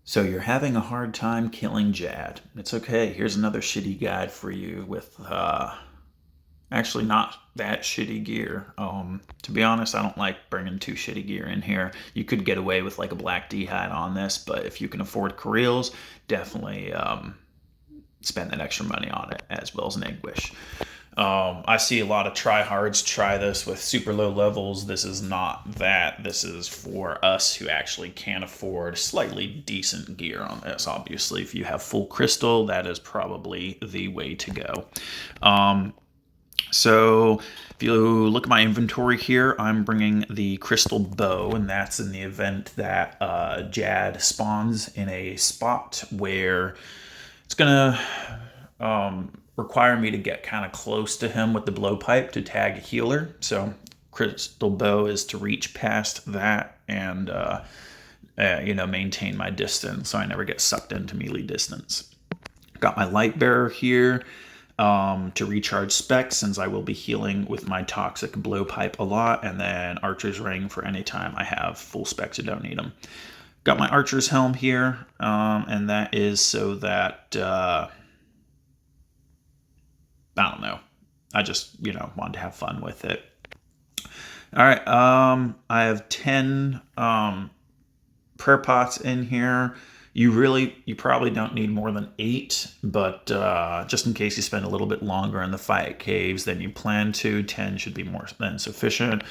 So you're having a hard time killing Jad. It's okay. Here's another shitty guide for you with actually not that shitty gear. To be honest, I don't like bringing too shitty gear in here. You could get away with like a black D-hide on this, but if you can afford Koreals, definitely spend that extra money on it, as well as an Anguish. I see a lot of tryhards try this with super low levels. This is not that. This is for us who actually can afford slightly decent gear on this. Obviously, if you have full crystal, that is probably the way to go. So if you look at my inventory here, I'm bringing the crystal bow, and that's in the event that Jad spawns in a spot where it's gonna require me to get kind of close to him with the blowpipe to tag a healer. So crystal bow is to reach past that and maintain my distance so I never get sucked into melee distance. Got my light bearer here to recharge specs, since I will be healing with my toxic blowpipe a lot, and then archer's ring for any time I have full specs and don't need them. Got my archer's helm here, and that is so that I don't know. I just, wanted to have fun with it. All right. I have 10 prayer pots in here. You probably don't need more than 8, but just in case you spend a little bit longer in the fight caves than you plan to, 10 should be more than sufficient.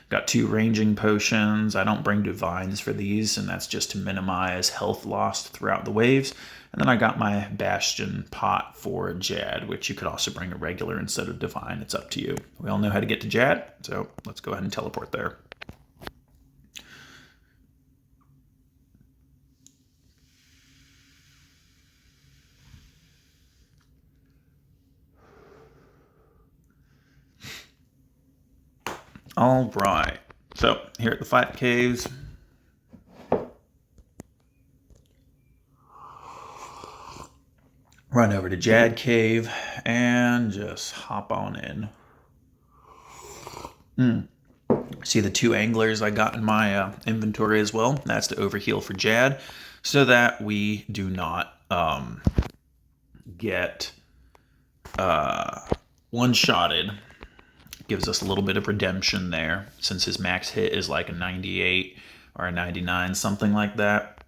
Got 2 ranging potions. I don't bring divines for these, and that's just to minimize health lost throughout the waves. And then I got my bastion pot for Jad, which you could also bring a regular instead of divine. It's up to you. We all know how to get to Jad, so let's go ahead and teleport there. All right. So here at the fight caves, run over to Jad Cave and just hop on in. See the 2 anglers I got in my inventory as well. That's to overheal for Jad, so that we do not get one-shotted. Gives us a little bit of redemption there, since his max hit is like a 98 or a 99, something like that.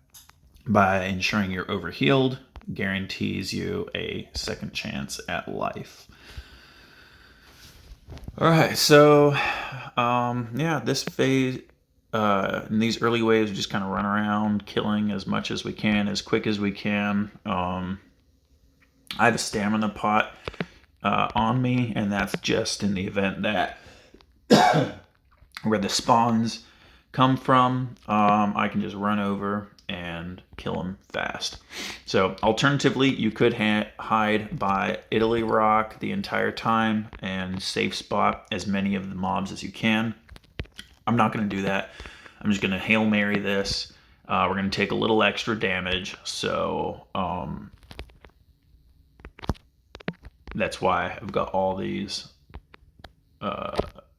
By ensuring you're overhealed, guarantees you a second chance at life. All right, so this phase, in these early waves, we just kind of run around, killing as much as we can, as quick as we can. I have a stamina pot on me, and that's just in the event that where the spawns come from, I can just run over and kill them fast. So alternatively, you could hide by Italy Rock the entire time and safe spot as many of the mobs as you can. I'm not going to do that. I'm just going to Hail Mary this. We're going to take a little extra damage, so that's why I've got all these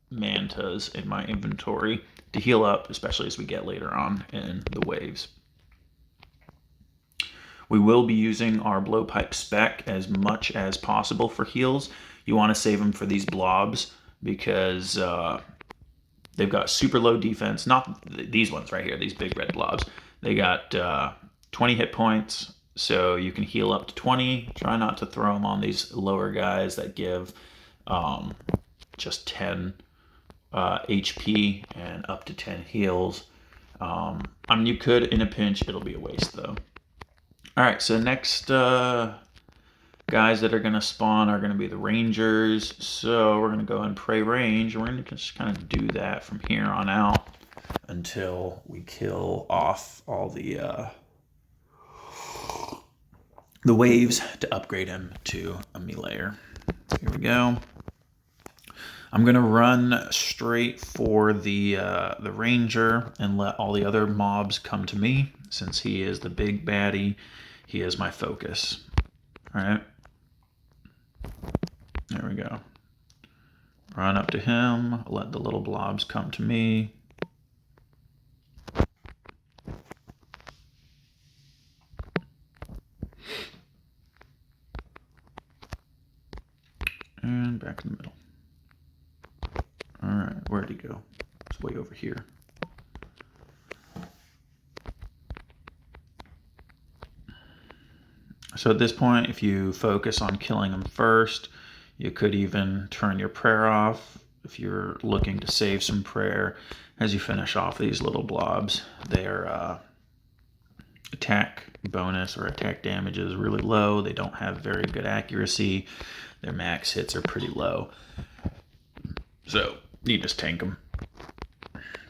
mantas in my inventory to heal up, especially as we get later on in the waves. We will be using our blowpipe spec as much as possible for heals. You want to save them for these blobs because they've got super low defense. Not these ones right here, these big red blobs. They got 20 hit points, so you can heal up to 20. Try not to throw them on these lower guys that give just 10 HP and up to 10 heals. You could in a pinch. It'll be a waste though. All right, so next guys that are going to spawn are going to be the rangers. So we're going to go and pray range. We're going to just kind of do that from here on out until we kill off all the waves to upgrade him to a meleeer. Here we go. I'm gonna run straight for the ranger and let all the other mobs come to me, since he is the big baddie. He is my focus. All right. There we go. Run up to him. Let the little blobs come to me. and back in the middle. All right, where'd he go? It's way over here. So at this point, if you focus on killing them first, you could even turn your prayer off if you're looking to save some prayer as you finish off these little blobs. Their attack bonus or attack damage is really low. They don't have very good accuracy. Their max hits are pretty low. So you just tank them.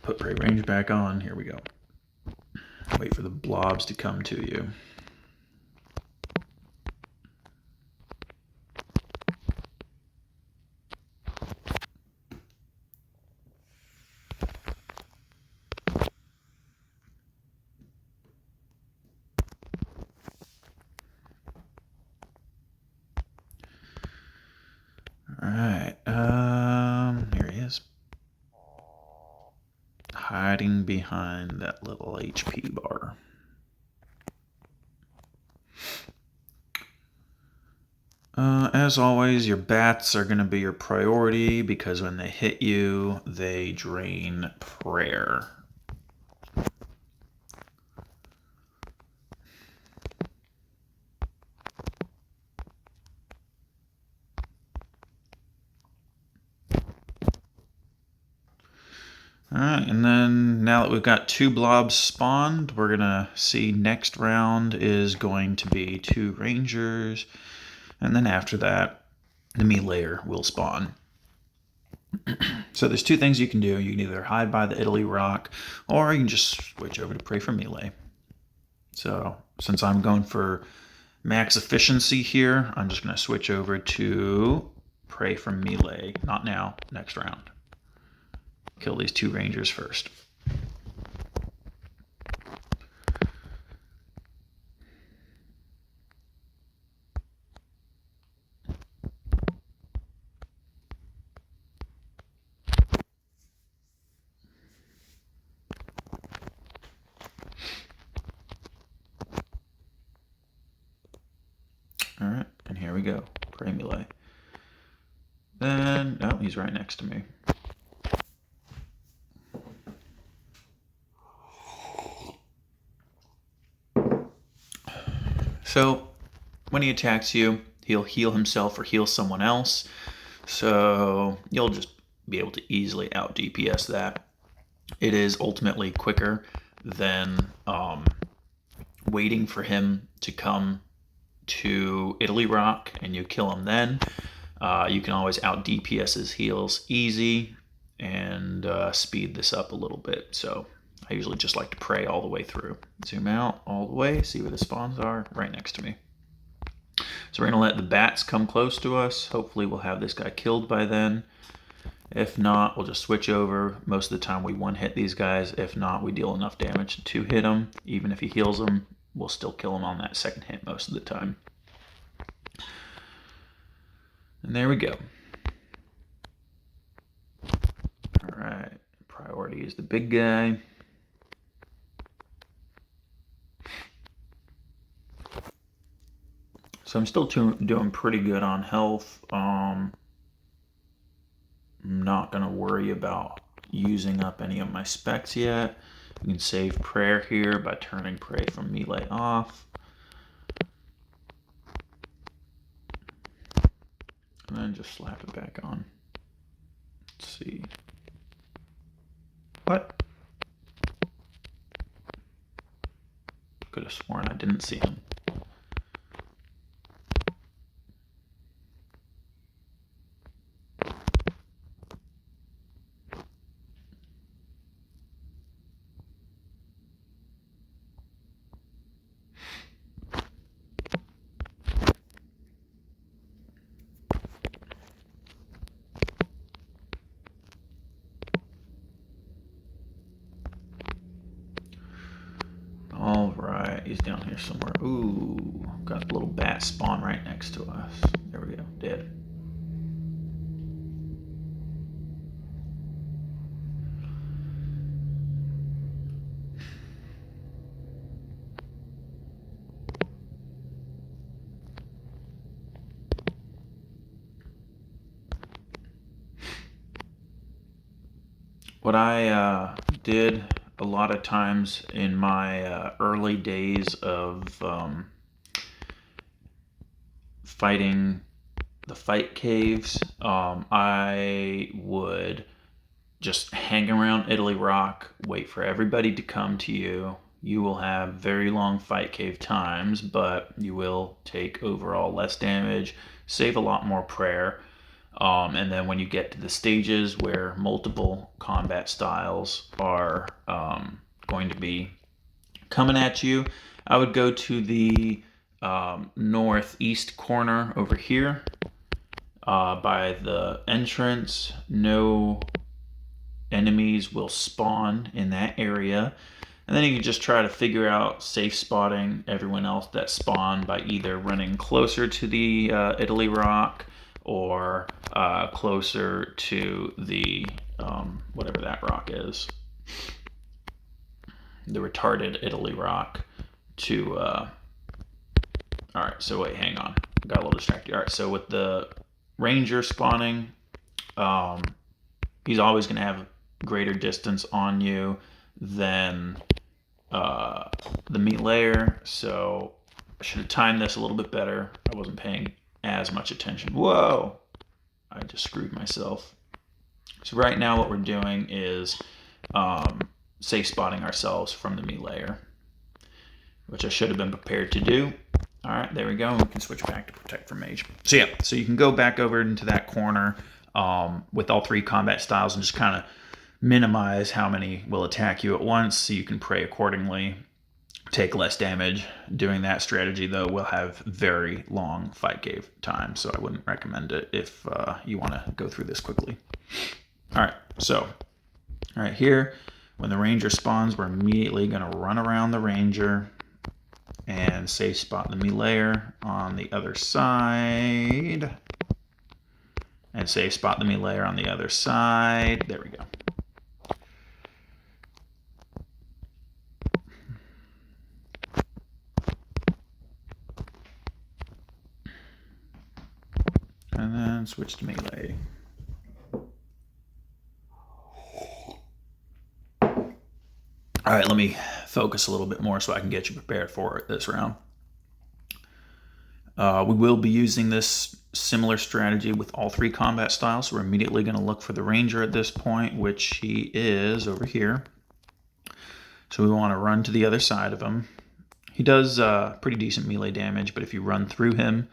Put pray range back on. Here we go. Wait for the blobs to come to you. All right, here he is. Hiding behind that little HP bar. As always, your bats are going to be your priority because when they hit you, they drain prayer. Alright, and then now that we've got 2 blobs spawned, we're going to see next round is going to be 2 rangers, and then after that, the meleeer will spawn. So there's 2 things you can do. You can either hide by the Italy rock, or you can just switch over to pray for melee. So since I'm going for max efficiency here, I'm just going to switch over to pray for melee. Not now, next round. Kill these 2 rangers first. All right, and here we go. Pray melee. Then, oh, he's right next to me. So when he attacks you, he'll heal himself or heal someone else. So you'll just be able to easily out DPS that. It is ultimately quicker than waiting for him to come to Italy Rock and you kill him then. You can always out DPS his heals easy and speed this up a little bit. So I usually just like to pray all the way through. Zoom out all the way, see where the spawns are, right next to me. So we're going to let the bats come close to us. Hopefully we'll have this guy killed by then. If not, we'll just switch over. Most of the time we one-hit these guys. If not, we deal enough damage to hit him. Even if he heals them, we'll still kill him on that second hit most of the time. And there we go. All right, priority is the big guy. So I'm still doing pretty good on health. I'm not going to worry about using up any of my specs yet. You can save prayer here by turning pray from melee off. And then just slap it back on. Let's see. What? Could have sworn I didn't see him. All right, he's down here somewhere. Ooh, got a little bat spawn right next to us. There we go, dead. what I did a lot of times in my early days of fighting the fight caves, I would just hang around Italy Rock, wait for everybody to come to you. You will have very long fight cave times, but you will take overall less damage, save a lot more prayer. And then when you get to the stages where multiple combat styles are going to be coming at you, I would go to the northeast corner over here by the entrance. No enemies will spawn in that area. And then you can just try to figure out safe spotting everyone else that spawned by either running closer to the Italy Rock or closer to the whatever that rock is, the retarded Italy Rock. To all right, so wait, hang on, got a little distracted. All right, so with the ranger spawning, he's always going to have greater distance on you than the meat layer, so I should have timed this a little bit better. I wasn't paying as much attention. Whoa! I just screwed myself. So right now what we're doing is safe spotting ourselves from the meat layer, which I should have been prepared to do. All right, there we go. We can switch back to protect from mage. So yeah, so you can go back over into that corner with all three combat styles and just kind of minimize how many will attack you at once, so you can pray accordingly, take less damage. Doing that strategy, though, will have very long fight cave time, so I wouldn't recommend it if you want to go through this quickly. All right, so right here, when the ranger spawns, we're immediately going to run around the ranger and safe spot the melee layer on the other side, and safe spot the melee layer on the other side. There we go. And then switch to melee. All right, let me focus a little bit more so I can get you prepared for this round. We will be using this similar strategy with all three combat styles. So we're immediately going to look for the ranger at this point, which he is over here. So we want to run to the other side of him. He does pretty decent melee damage, but if you run through him,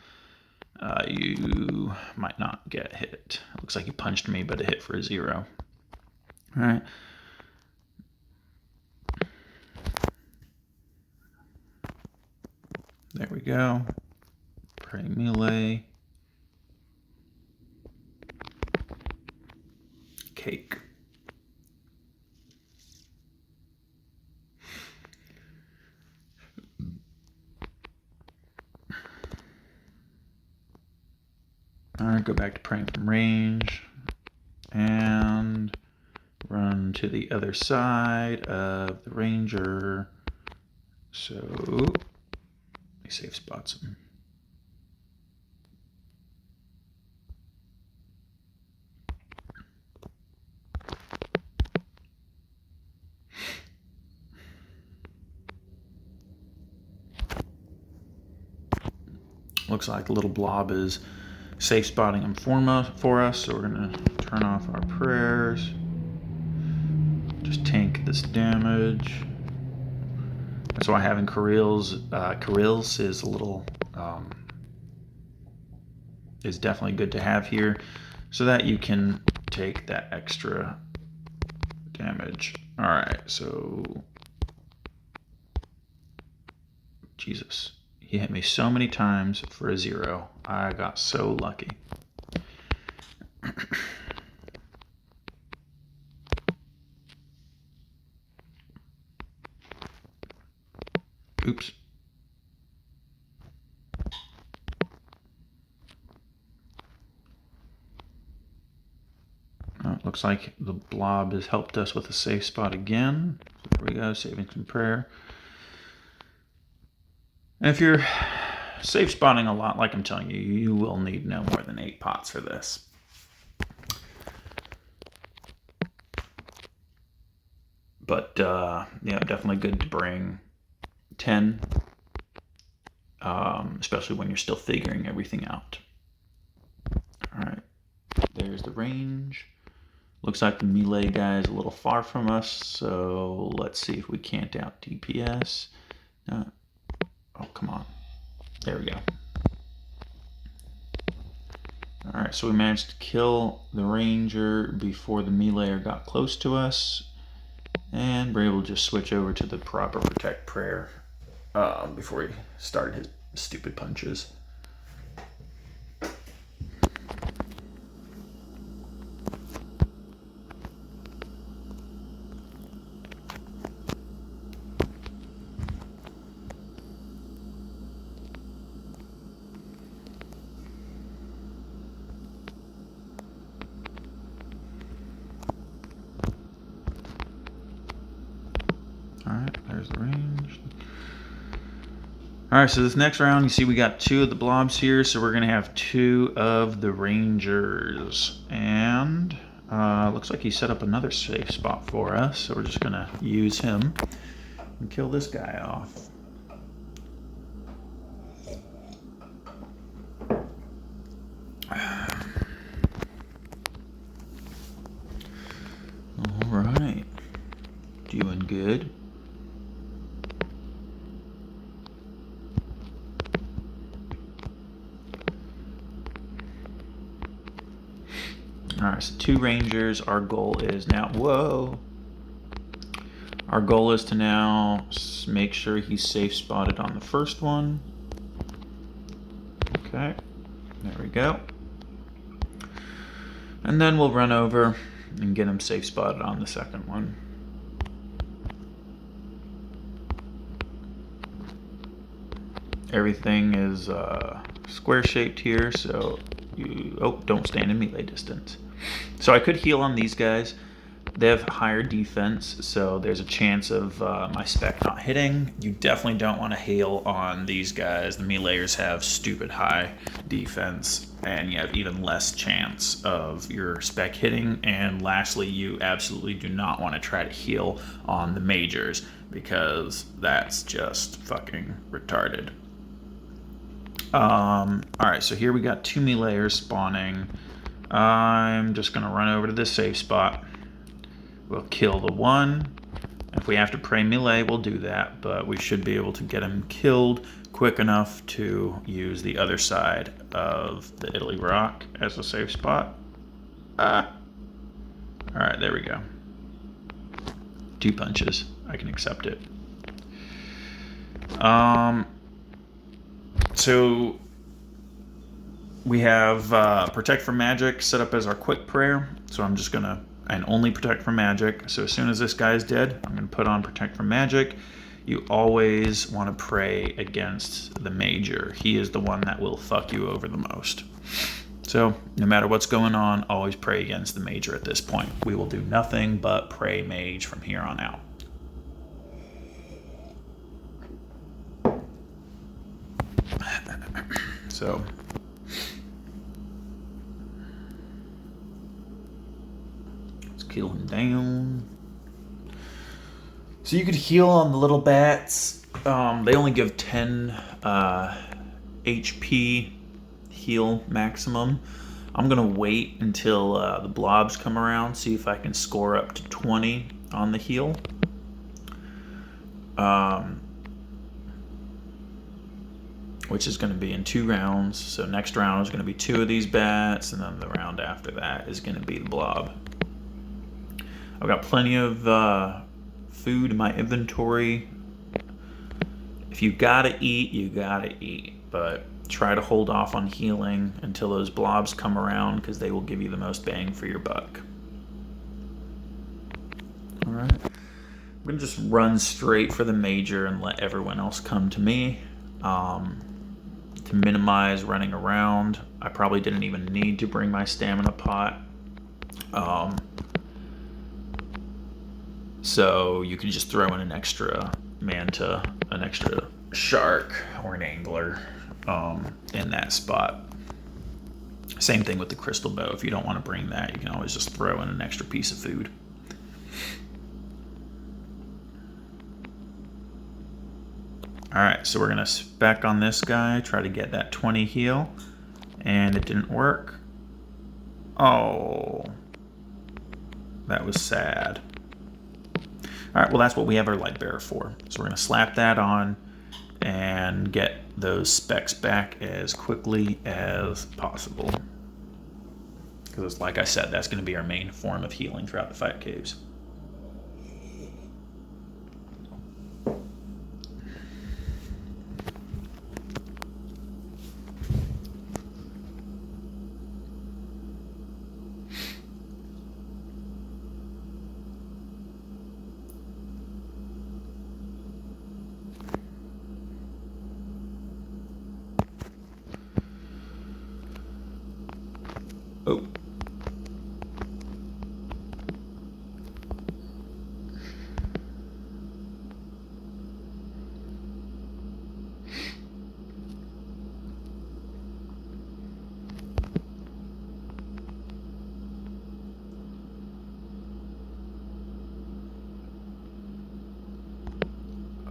you might not get hit. It looks like he punched me, but it hit for a 0. All right. There we go. Pray melee. Cake. All right, go back to praying from range and run to the other side of the ranger. So he safe spots him. Looks like the little blob is safe spotting him for us, so we're gonna turn off our prayers. Just tank this damage. That's why having Karils is a little is definitely good to have here, so that you can take that extra damage. All right, so Jesus, he hit me so many times for a 0. I got so lucky. Oops. Oh, it looks like the blob has helped us with a safe spot again. So there we go, saving some prayer. And if you're safe spotting a lot, like I'm telling you, you will need no more than 8 pots for this. But yeah, definitely good to bring 10, especially when you're still figuring everything out. All right, there's the range. Looks like the melee guy is a little far from us, so let's see if we can't out DPS. Oh, come on. There we go. All right, so we managed to kill the ranger before the meleeer got close to us, and we're able to just switch over to the proper protect prayer before he started his stupid punches. Alright, there's the range. Alright, so this next round, you see we got 2 of the blobs here, so we're going to have 2 of the rangers. And looks like he set up another safe spot for us, so we're just going to use him and kill this guy off. Alright, doing good. Alright, so 2 rangers. Our goal is now... Whoa! Our goal is to now make sure he's safe spotted on the first one. Okay, there we go. And then we'll run over and get him safe spotted on the second one. Everything is square shaped here, so you don't stand in melee distance. So I could heal on these guys. They have higher defense, so there's a chance of my spec not hitting. You definitely don't want to heal on these guys. The meleeers have stupid high defense, and you have even less chance of your spec hitting. And lastly, you absolutely do not want to try to heal on the majors, because that's just fucking retarded. Alright, so here we got 2 meleeers spawning. I'm just going to run over to this safe spot. We'll kill the one. If we have to pray melee, we'll do that, but we should be able to get him killed quick enough to use the other side of the Italy rock as a safe spot. Alright, there we go. 2 punches. I can accept it. So we have Protect from Magic set up as our quick prayer. So I'm just going to, and only Protect from Magic. So as soon as this guy is dead, I'm going to put on Protect from Magic. You always want to pray against the major. He is the one that will fuck you over the most. So no matter what's going on, always pray against the major at this point. We will do nothing but pray mage from here on out. So let's kill him down. So you could heal on the little bats. They only give 10 HP heal maximum. I'm gonna wait until the blobs come around, see if I can score up to 20 on the heal. Which is going to be in 2 rounds. So next round is going to be 2 of these bats, and then the round after that is going to be the blob. I've got plenty of food in my inventory. If you gotta eat, you gotta eat, but try to hold off on healing until those blobs come around, because they will give you the most bang for your buck. Alright, I'm going to just run straight for the major and let everyone else come to me. To minimize running around, I probably didn't even need to bring my stamina pot. So you can just throw in an extra manta, an extra shark, or an angler in that spot. Same thing with the crystal bow. If you don't want to bring that, you can always just throw in an extra piece of food. Alright, so we're going to spec on this guy, try to get that 20 heal, and it didn't work. Oh, that was sad. Alright, well that's what we have our light bearer for. So we're going to slap that on and get those specs back as quickly as possible. Because like I said, that's going to be our main form of healing throughout the fight caves. Oh.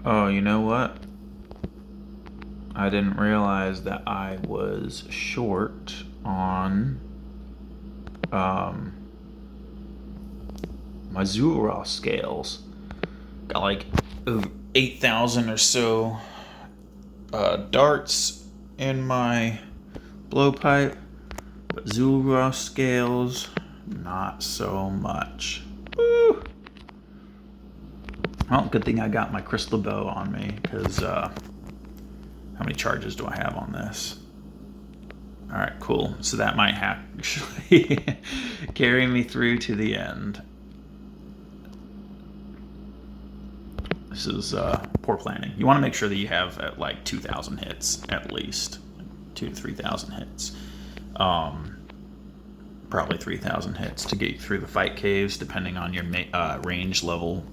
Oh, you know what? I didn't realize that I was short on my Zulross scales. Got like over 8,000 or so darts in my blowpipe, but Zulross scales, not so much. Woo! Well, good thing I got my crystal bow on me, because how many charges do I have on this? All right, cool. So that might actually carry me through to the end. This is poor planning. You want to make sure that you have at like 2,000 hits at least, 2,000 to 3,000 hits. Probably 3,000 hits to get you through the fight caves, depending on your range level.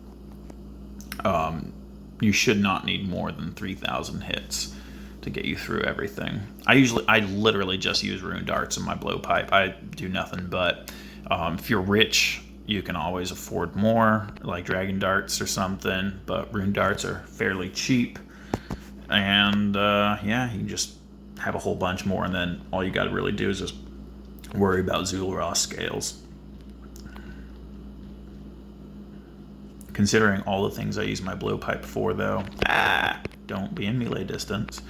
You should not need more than 3,000 hits to get you through everything. I literally just use rune darts in my blowpipe. I do nothing but. If you're rich, you can always afford more, like dragon darts or something, but rune darts are fairly cheap. And yeah, you can just have a whole bunch more, and then all you got to really do is just worry about Zulross scales. Considering all the things I use my blowpipe for, though, don't be in melee distance.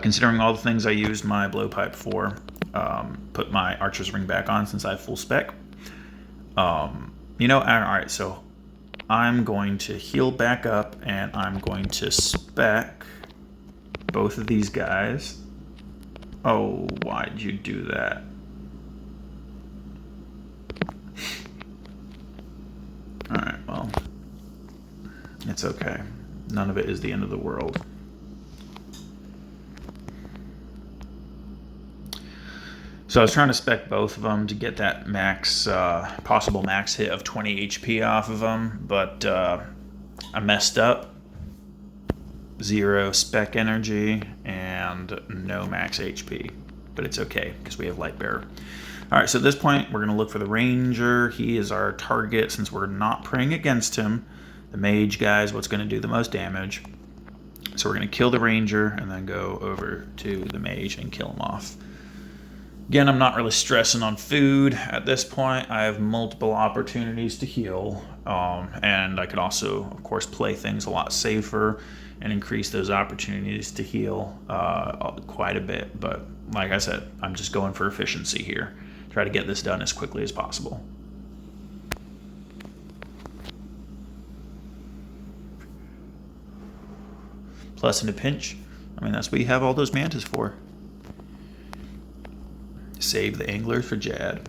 Considering all the things I used my blowpipe for, put my archer's ring back on since I have full spec. You know, alright, so I'm going to heal back up, and I'm going to spec both of these guys. Oh, why'd you do that? Alright, well, it's okay. None of it is the end of the world. So I was trying to spec both of them to get that max, possible max hit of 20 HP off of them, but I messed up. 0 spec energy and no max HP, but it's okay because we have light bearer. All right, so at this point we're going to look for the ranger. He is our target since we're not praying against him. The mage guy is what's going to do the most damage. So we're going to kill the ranger and then go over to the mage and kill him off. Again, I'm not really stressing on food at this point. I have multiple opportunities to heal, and I could also, of course, play things a lot safer and increase those opportunities to heal quite a bit. But like I said, I'm just going for efficiency here. Try to get this done as quickly as possible. Plus in a pinch, I mean, that's what you have all those mantas for. Save the anglers for Jad.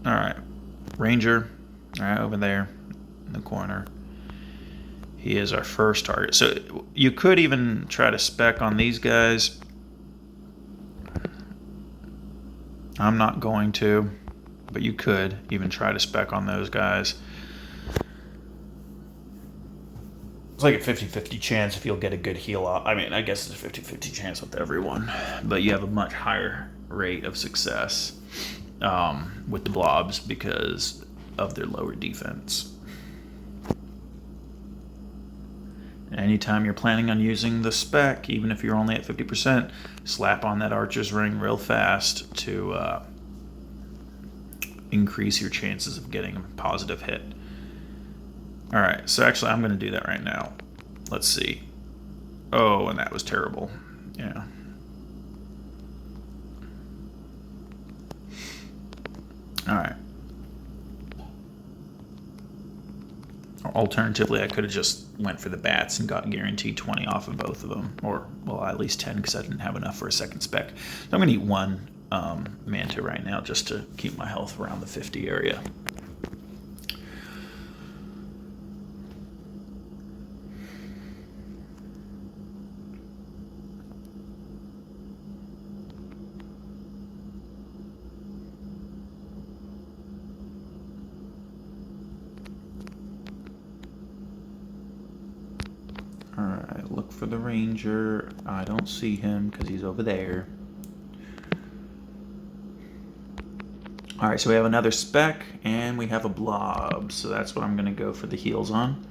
Alright, ranger, right over there in the corner. He is our first target. So you could even try to spec on these guys. I'm not going to, but you could even try to spec on those guys. It's like a 50-50 chance if you'll get a good heal off. I mean, I guess it's a 50-50 chance with everyone, but you have a much higher rate of success with the blobs because of their lower defense. Anytime you're planning on using the spec, even if you're only at 50%, slap on that archer's ring real fast to increase your chances of getting a positive hit. All right, so actually I'm going to do that right now. Let's see. Oh, and that was terrible. Yeah. All right. Alternatively, I could have just went for the bats and got guaranteed 20 off of both of them, or well, at least 10 because I didn't have enough for a second spec. So I'm going to eat one manta right now just to keep my health around the 50 area. Alright, look for the ranger. I don't see him because he's over there. Alright, so we have another spec and we have a blob. So that's what I'm going to go for the heals on.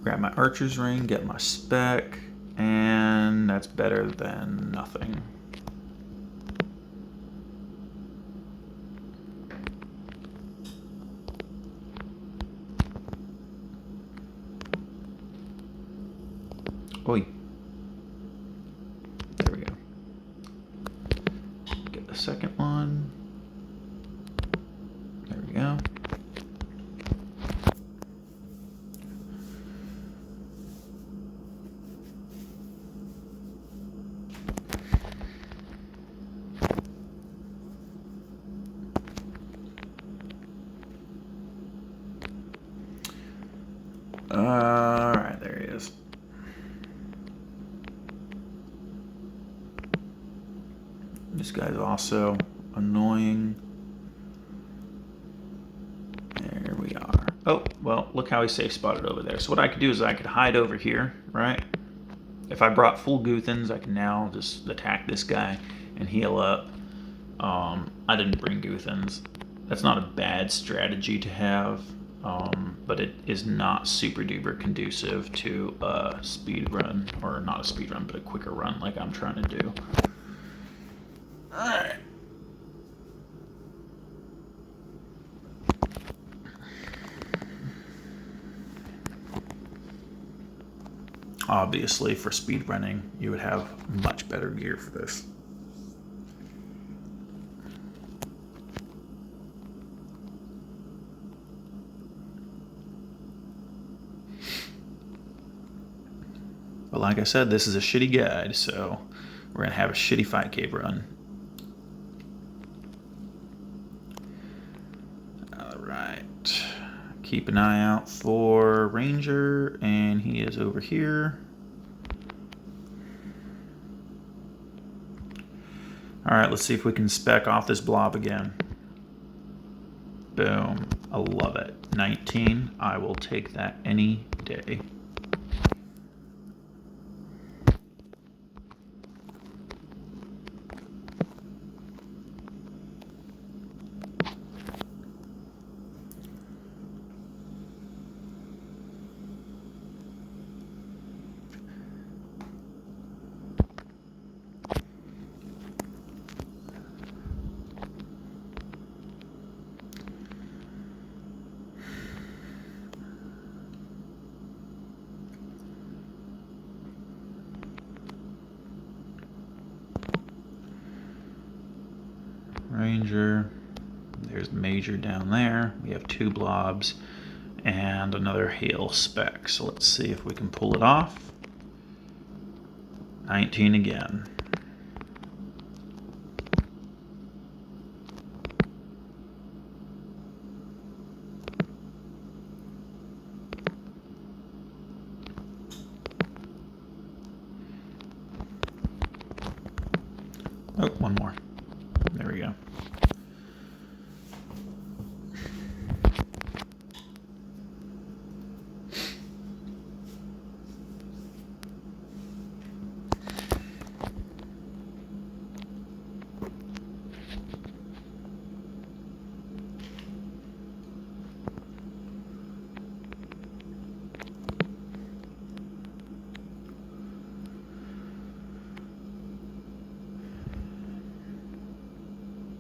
Grab my archer's ring, get my spec, and that's better than nothing. Oi. There we go. Get the second one. There we go. Alright, there he is. This guy's also annoying. There we are. Oh, well, look how he safe spotted over there. So what I could do is I could hide over here, right? If I brought full Guthans, I can now just attack this guy and heal up. I didn't bring Guthans. That's not a bad strategy to have, but it is not super duper conducive to a speed run, or not a speed run, but a quicker run like I'm trying to do. Alright. Obviously, for speed running, you would have much better gear for this. But like I said, this is a shitty guide, so we're going to have a shitty 5K run. Alright. Keep an eye out for Ranger, and he is over here. Alright, let's see if we can spec off this blob again. Boom. I love it. 19. I will take that any day. Ranger. There's Major down there. We have 2 blobs and another hail spec. So let's see if we can pull it off. 19 again. Oh, one more. There we go.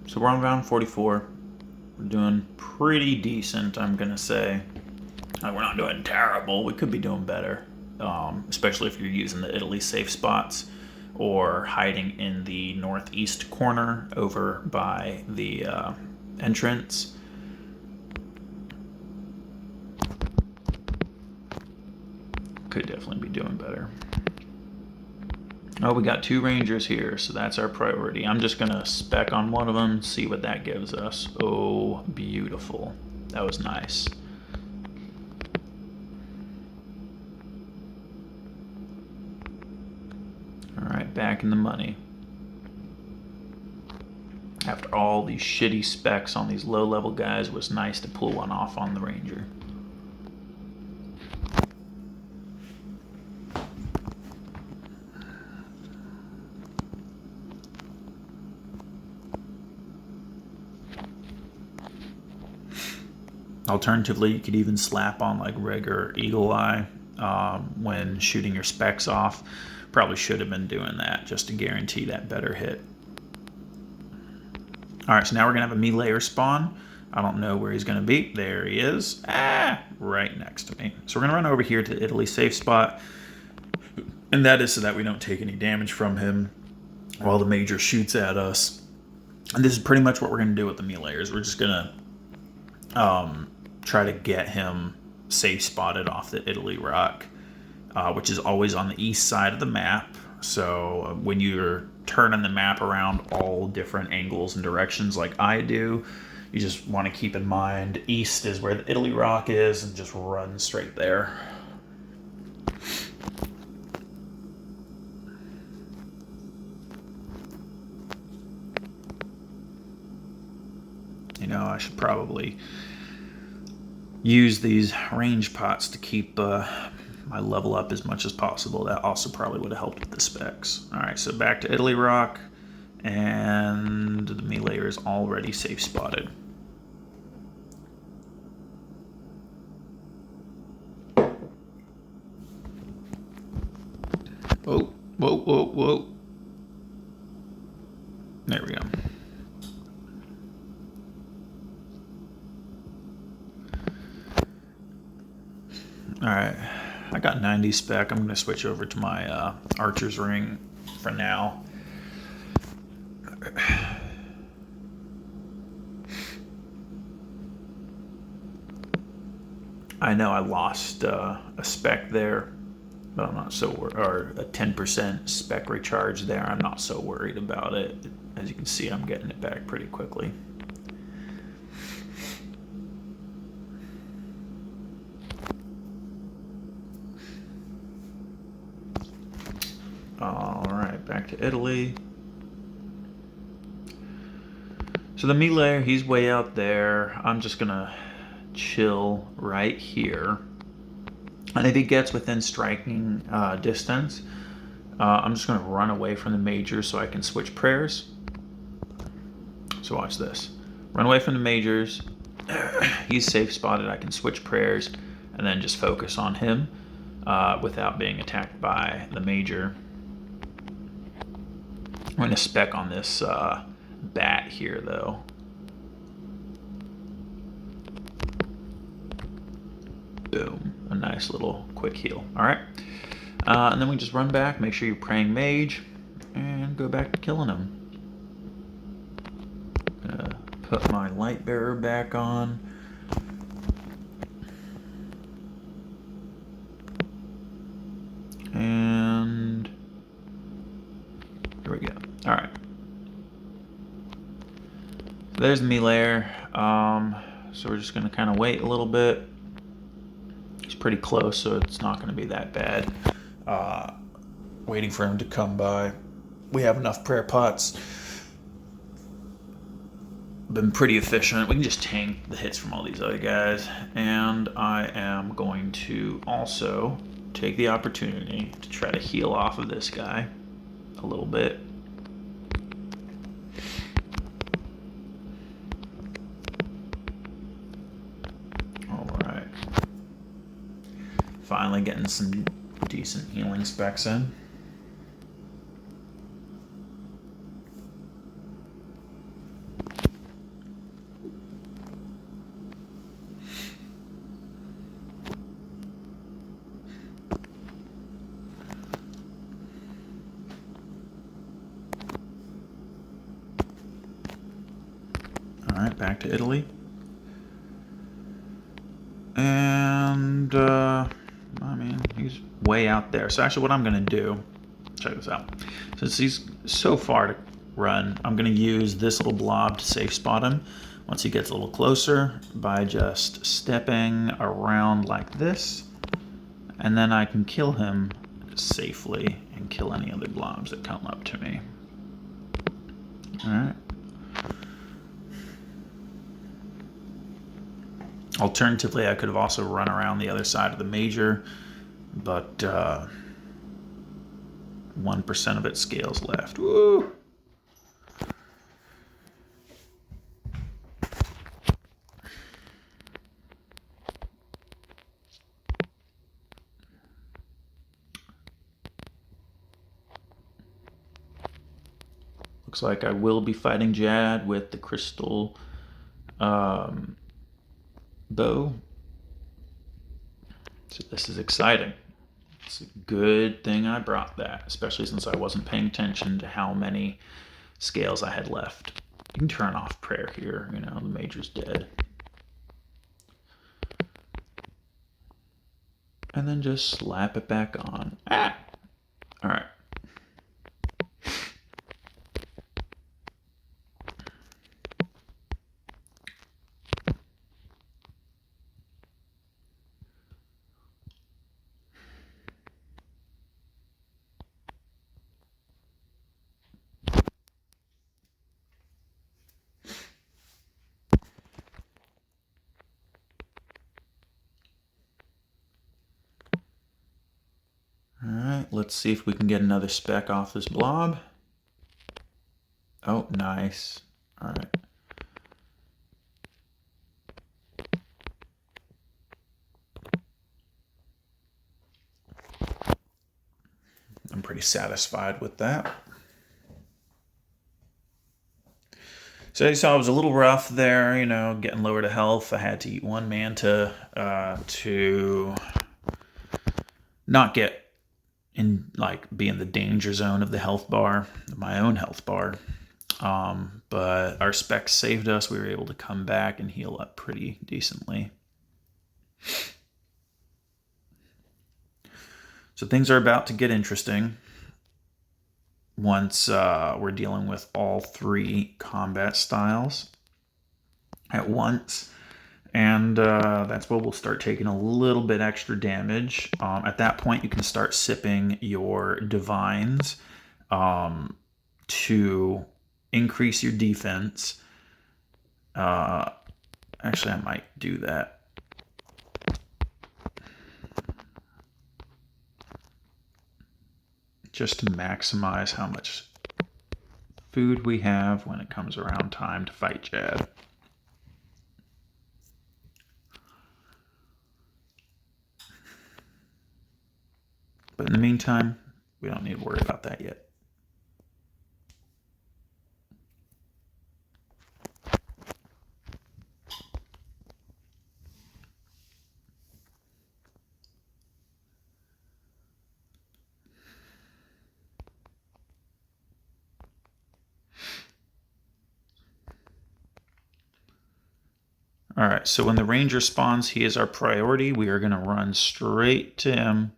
So we're on round 44. We're doing pretty decent, I'm going to say. We're not doing terrible. We could be doing better, especially if you're using the Italy safe spots or hiding in the northeast corner over by the entrance. Could definitely be doing better. Oh, we got 2 Rangers here, so that's our priority. I'm just going to spec on one of them, see what that gives us. Oh, beautiful. That was nice. All right, back in the money. After all these shitty specs on these low-level guys, it was nice to pull one off on the Ranger. Alternatively, you could even slap on like regular Eagle Eye when shooting your specs off. Probably should have been doing that just to guarantee that better hit. All right, so now we're gonna have a me-layer spawn. I don't know where he's gonna be. There he is. Right next to me. So we're gonna run over here to the Italy safe spot. And that is so that we don't take any damage from him while the Major shoots at us. And this is pretty much what we're gonna do with the me-layers. We're just gonna try to get him safe spotted off the Italy rock, which is always on the east side of the map. So when you're turning the map around all different angles and directions like I do, you just want to keep in mind east is where the Italy rock is and just run straight there. You know, I should probably use these range pots to keep my level up as much as possible. That also probably would have helped with the specs. All right, so back to Italy rock, and the me-layer is already safe spotted. Whoa, whoa, whoa, whoa. There we go. All right, I got 90 spec. I'm going to switch over to my archer's ring for now. I know I lost a spec there, but I'm not so or a 10% spec recharge there. I'm not so worried about it. As you can see, I'm getting it back pretty quickly. All right, back to Italy. So the me-layer, he's way out there. I'm just gonna chill right here. And if he gets within striking distance, I'm just gonna run away from the majors so I can switch prayers. So watch this. Run away from the majors. He's safe spotted. I can switch prayers and then just focus on him without being attacked by the major. I'm going to spec on this bat here, though. Boom. A nice little quick heal. All right. And then we just run back, make sure you're praying mage, and go back to killing him. Gonna put my light bearer back on. And here we go. All right. So there's the me-layer. So we're just gonna kind of wait a little bit. He's pretty close, so it's not gonna be that bad. Waiting for him to come by. We have enough prayer pots. Been pretty efficient. We can just tank the hits from all these other guys. And I am going to also take the opportunity to try to heal off of this guy a little bit. All right. Finally getting some decent healing specs in. back to Italy. And, I mean, he's way out there. So actually what I'm going to do, check this out. Since he's so far to run, I'm going to use this little blob to safe spot him once he gets a little closer by just stepping around like this. And then I can kill him safely and kill any other blobs that come up to me. Alright. Alternatively, I could have also run around the other side of the major, but 1% of its scales left. Woo! Looks like I will be fighting Jad with the crystal bow. So this is exciting. It's a good thing I brought that, especially since I wasn't paying attention to how many scales I had left. You can turn off prayer here, you know, the major's dead. And then just slap it back on. Ah! All right. Alright, let's see if we can get another speck off this blob. Oh, nice. Alright. I'm pretty satisfied with that. So you saw it was a little rough there, you know, getting lower to health. I had to eat one manta to not get in, like, be in the danger zone of the health bar, my own health bar. But our specs saved us. We were able to come back and heal up pretty decently. So things are about to get interesting once we're dealing with all three combat styles at once. And that's where we'll start taking a little bit extra damage. At that point, you can start sipping your divines to increase your defense. Actually, I might do that. Just to maximize how much food we have when it comes around time to fight Jad. But in the meantime, we don't need to worry about that yet. All right, so when the ranger spawns, he is our priority. We are going to run straight to him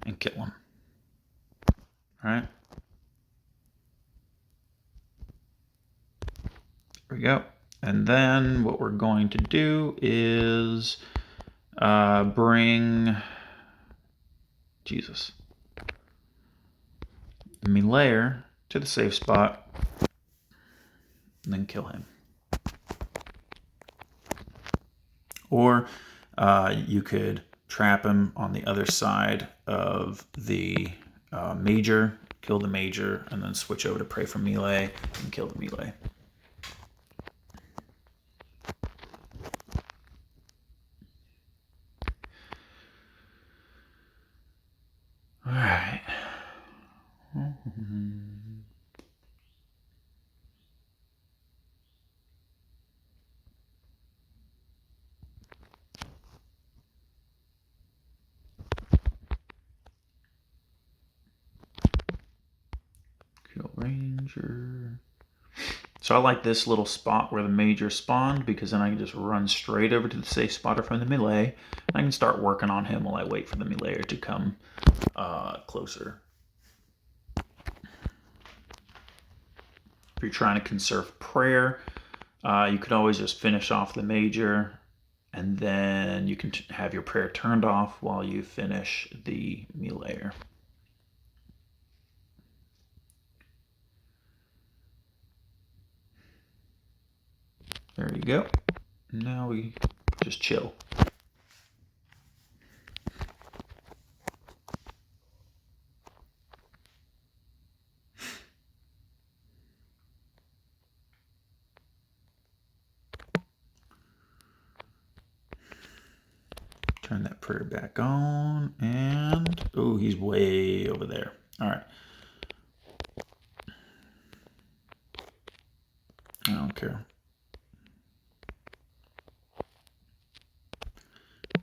and kill him. All right. There we go. And then what we're going to do is bring Jesus Melayer to the safe spot and then kill him. Or you could trap him on the other side of the major, kill the major, and then switch over to pray for melee and kill the melee. All right. Kill ranger. So I like this little spot where the major spawned, because then I can just run straight over to the safe spotter from the melee. I can start working on him while I wait for the melee to come closer. If you're trying to conserve prayer, you could always just finish off the major, and then you can have your prayer turned off while you finish the melee. There you go. Now we just chill. Turn that prayer back on, and oh, he's way over there. All right. I don't care.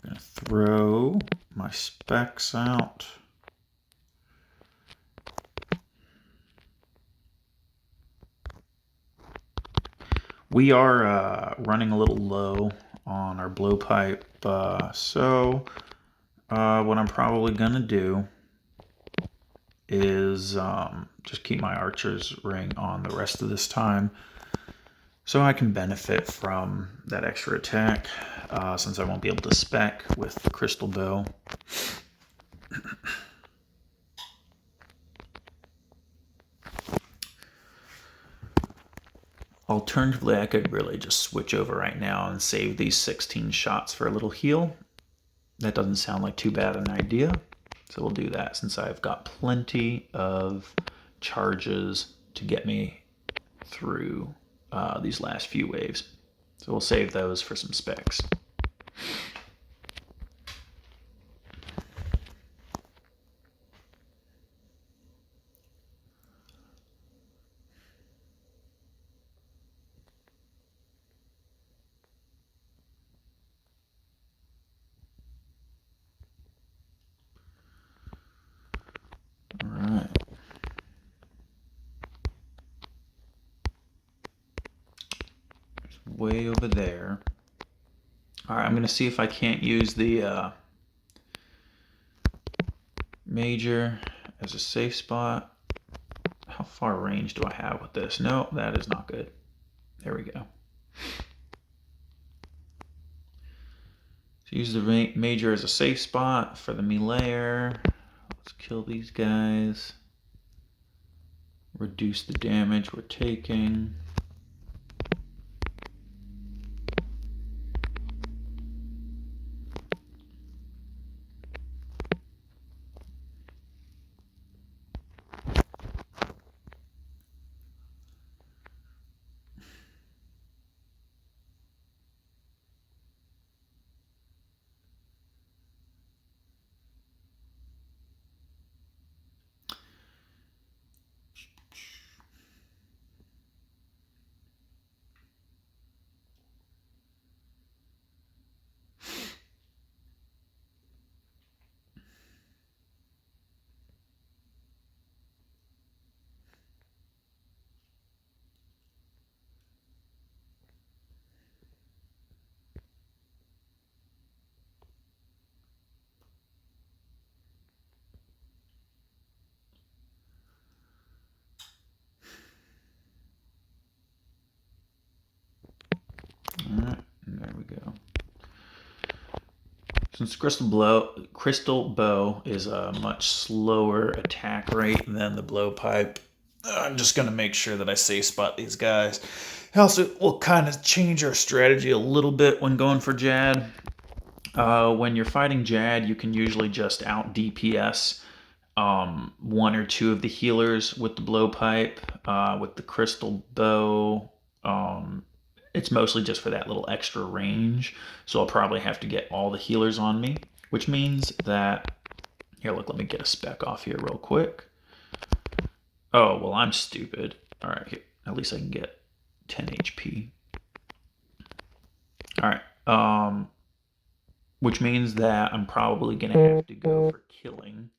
I'm gonna throw my specs out. We are running a little low on our blowpipe, so what I'm probably gonna do is just keep my archer's ring on the rest of this time, so I can benefit from that extra attack, since I won't be able to spec with the crystal bow. Alternatively, I could really just switch over right now and save these 16 shots for a little heal. That doesn't sound like too bad an idea. So we'll do that, since I've got plenty of charges to get me through these last few waves. So we'll save those for some specs. All right. It's way over there. All right, I'm going to see if I can't use the major as a safe spot. How far range do I have with this? No, that is not good. There we go. So use the major as a safe spot for the melee. Let's kill these guys. Reduce the damage we're taking. All right, and there we go. Since crystal bow is a much slower attack rate than the blowpipe, I'm just going to make sure that I safe spot these guys. Also, we'll kind of change our strategy a little bit when going for Jad. When you're fighting Jad, you can usually just out DPS one or two of the healers with the blowpipe. With the crystal bow, it's mostly just for that little extra range. So I'll probably have to get all the healers on me, which means that, here, look, let me get a spec off here real quick. Oh, well, I'm stupid. All right, here, at least I can get 10 HP. All right, which means that I'm probably gonna have to go for killing.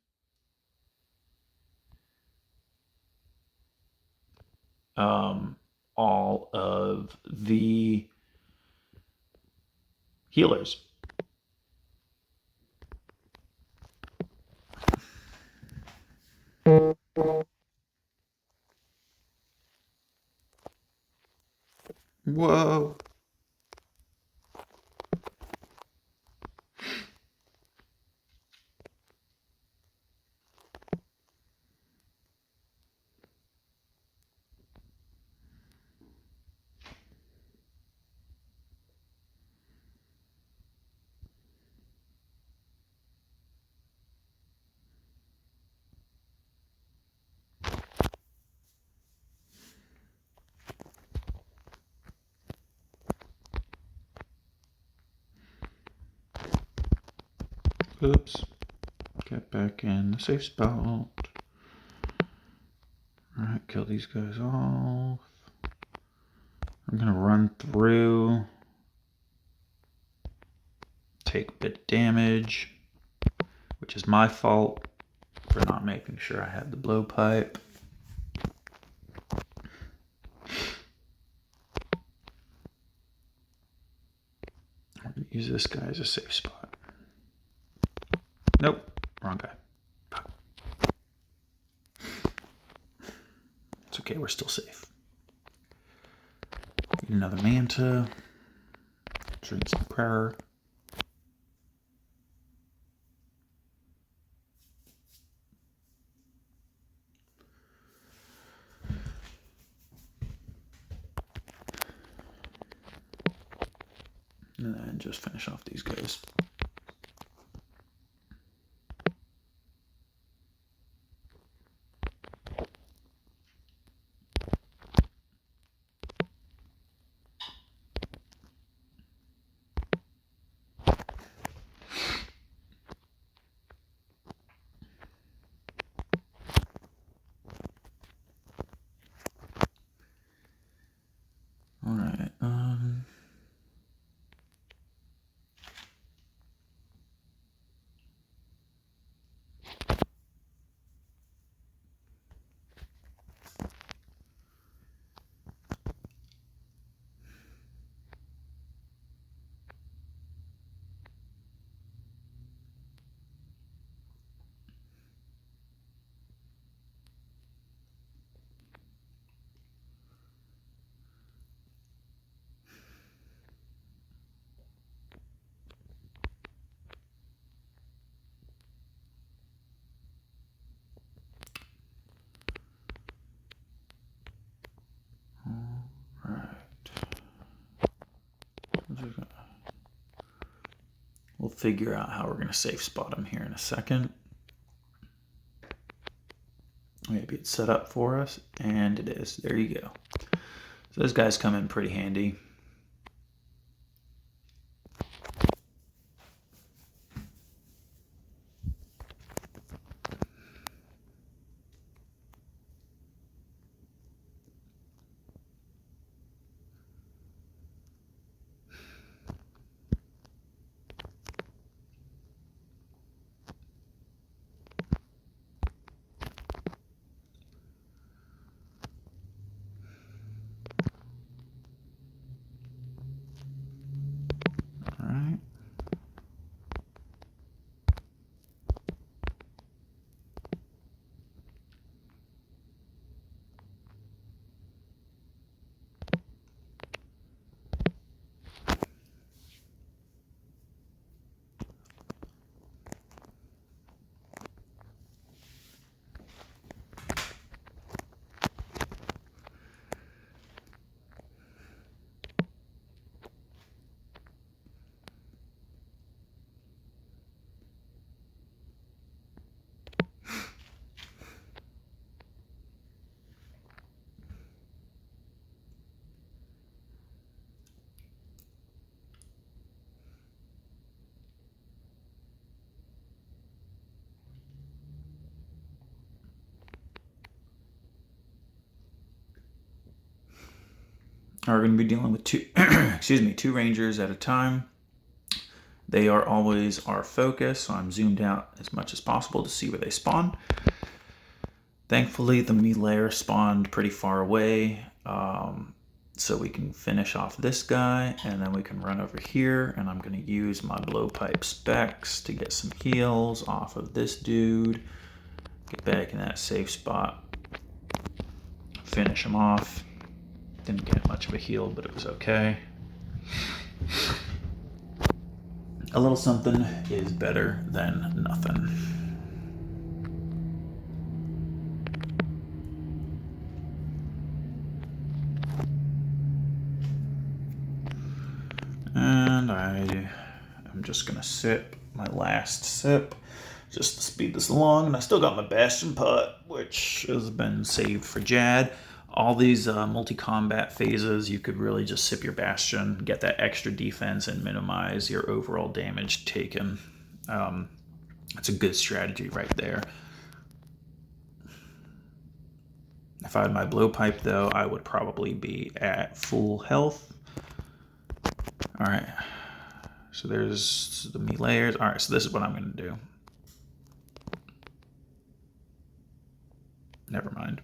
all of the healers. Whoa. Oops. Get back in the safe spot. Alright, kill these guys off. I'm gonna run through. Take a bit of damage, which is my fault for not making sure I had the blowpipe. I'm gonna use this guy as a safe spot. Nope, wrong guy. It's okay, we're still safe. Need another manta. Drink some prayer. And then just finish off these guys. All right. We'll figure out how we're going to safe spot them here in a second. Maybe it's set up for us, and it is. There you go. So those guys come in pretty handy. All right. We're going to be dealing with two rangers at a time. They are always our focus, so I'm zoomed out as much as possible to see where they spawn. Thankfully, the meleeer spawned pretty far away. So we can finish off this guy, and then we can run over here, and I'm going to use my blowpipe specs to get some heals off of this dude. Get back in that safe spot. Finish him off. Didn't get much of a heal, but it was okay. A little something is better than nothing. And I'm just gonna sip my last sip just to speed this along. And I still got my Bastion Putt, which has been saved for Jad. All these multi-combat phases, you could really just sip your Bastion, get that extra defense, and minimize your overall damage taken. That's a good strategy right there. If I had my blowpipe, though, I would probably be at full health. All right, so there's the meat layers. All right, so this is what I'm going to do. Never mind.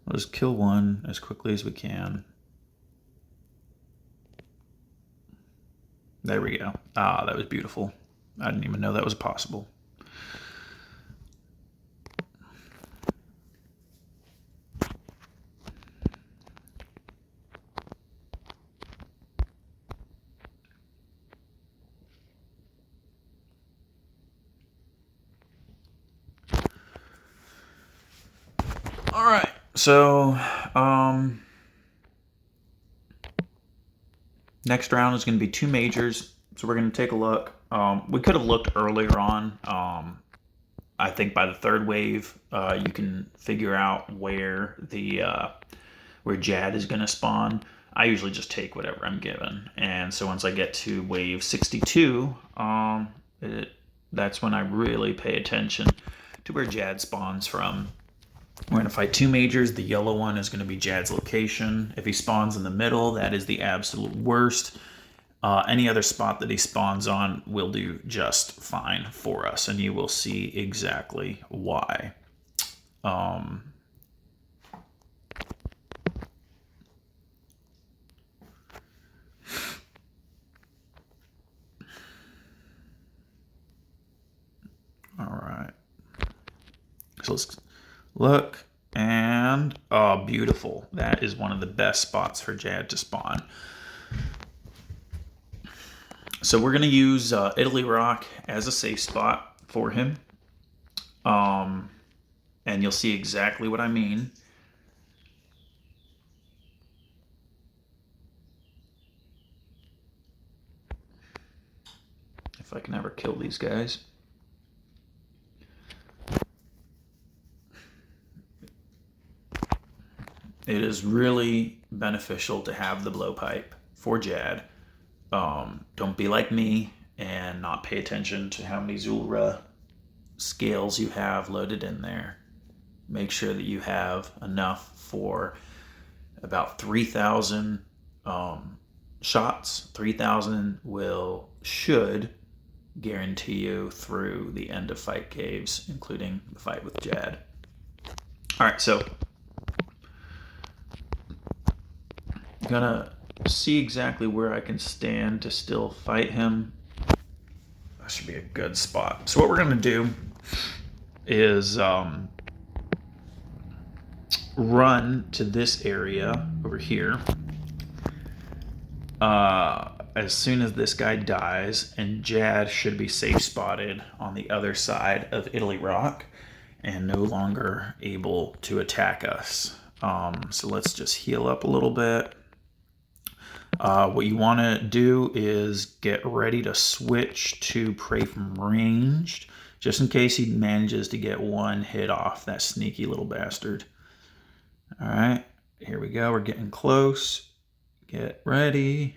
We'll just kill one as quickly as we can. There we go. Ah, that was beautiful. I didn't even know that was possible. All right, so next round is going to be 2 majors. So we're going to take a look. We could have looked earlier on. I think by the 3rd wave, you can figure out where where Jad is going to spawn. I usually just take whatever I'm given, and so once I get to wave 62, that's when I really pay attention to where Jad spawns from. We're going to fight 2 majors. The yellow one is going to be Jad's location. If he spawns in the middle, that is the absolute worst. Any other spot that he spawns on will do just fine for us, and you will see exactly why. All right. So let's look, and oh, beautiful. That is one of the best spots for Jad to spawn. So we're going to use Italy Rock as a safe spot for him. And you'll see exactly what I mean. If I can ever kill these guys. It is really beneficial to have the blowpipe for Jad. Don't be like me and not pay attention to how many Zulrah scales you have loaded in there. Make sure that you have enough for about 3,000 shots. 3,000 should guarantee you through the end of fight caves, including the fight with Jad. All right, so I'm gonna see exactly where I can stand to still fight him. That should be a good spot. So what we're gonna do is run to this area over here as soon as this guy dies, and Jad should be safe spotted on the other side of Italy Rock and no longer able to attack us. So let's just heal up a little bit. What you want to do is get ready to switch to pray from ranged, just in case he manages to get one hit off, that sneaky little bastard. All right, here we go. We're getting close. Get ready.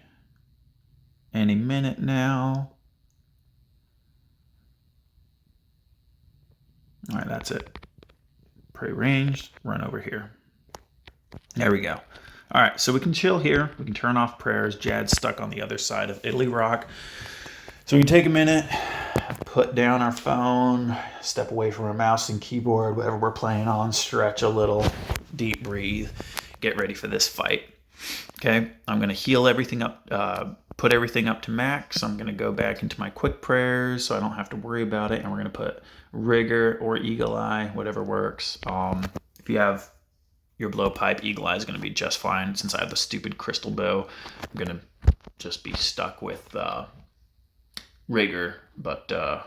Any minute now. All right, that's it. Pray ranged, run over here. There we go. All right, so we can chill here. We can turn off prayers. Jad's stuck on the other side of Italy Rock. So we can take a minute, put down our phone, step away from our mouse and keyboard, whatever we're playing on, stretch a little, deep breathe, get ready for this fight. Okay, I'm going to heal everything up, put everything up to max. I'm going to go back into my quick prayers so I don't have to worry about it. And we're going to put rigor or eagle eye, whatever works. If you have your blowpipe, eagle eye is going to be just fine. Since I have the stupid crystal bow, I'm going to just be stuck with rigor. But all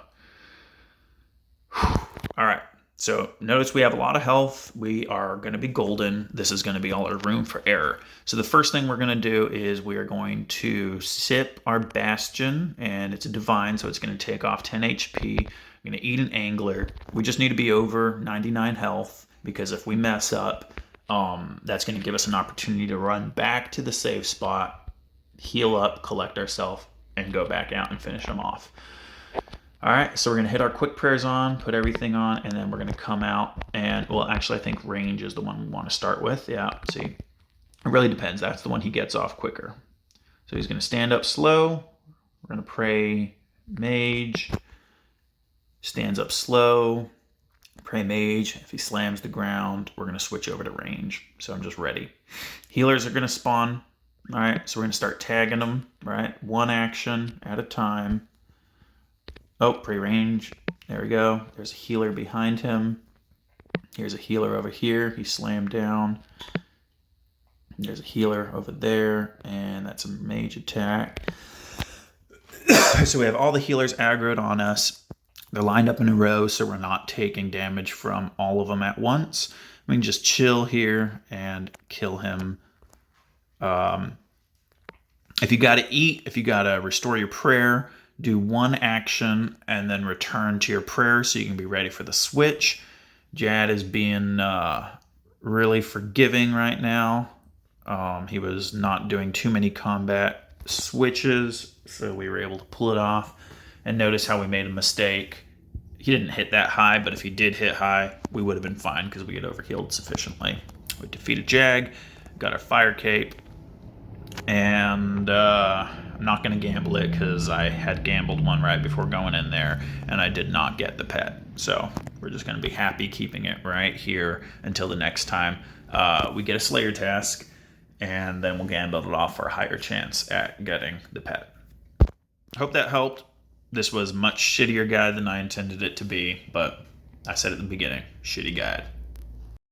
right. So notice we have a lot of health. We are going to be golden. This is going to be all our room for error. So the first thing we're going to do is we are going to sip our bastion, and it's a divine, so it's going to take off 10 HP. I'm going to eat an angler. We just need to be over 99 health, because if we mess up, that's going to give us an opportunity to run back to the save spot, heal up, collect ourselves, and go back out and finish them off. All right, so we're going to hit our quick prayers on, put everything on, and then we're going to come out and, well, actually, I think range is the one we want to start with. Yeah, see, it really depends. That's the one he gets off quicker. So he's going to stand up slow. We're going to pray mage. Stands up slow. Pray mage. If he slams the ground, we're going to switch over to range. So I'm just ready. Healers are going to spawn. All right, so we're going to start tagging them, right? One action at a time. Oh, pre-range. There we go. There's a healer behind him. Here's a healer over here. He slammed down. There's a healer over there, and that's a mage attack. So we have all the healers aggroed on us. They're lined up in a row, so we're not taking damage from all of them at once. We can just chill here and kill him. If you got to eat, if you got to restore your prayer, do one action and then return to your prayer so you can be ready for the switch. Jad is being really forgiving right now. He was not doing too many combat switches, so we were able to pull it off. And notice how we made a mistake. He didn't hit that high, but if he did hit high, we would have been fine because we had overhealed sufficiently. We defeated Jag, got our fire cape, and I'm not going to gamble it because I had gambled one right before going in there, and I did not get the pet. So we're just going to be happy keeping it right here until the next time we get a Slayer task, and then we'll gamble it off for a higher chance at getting the pet. Hope that helped. This was a much shittier guide than I intended it to be, but I said at the beginning, shitty guide.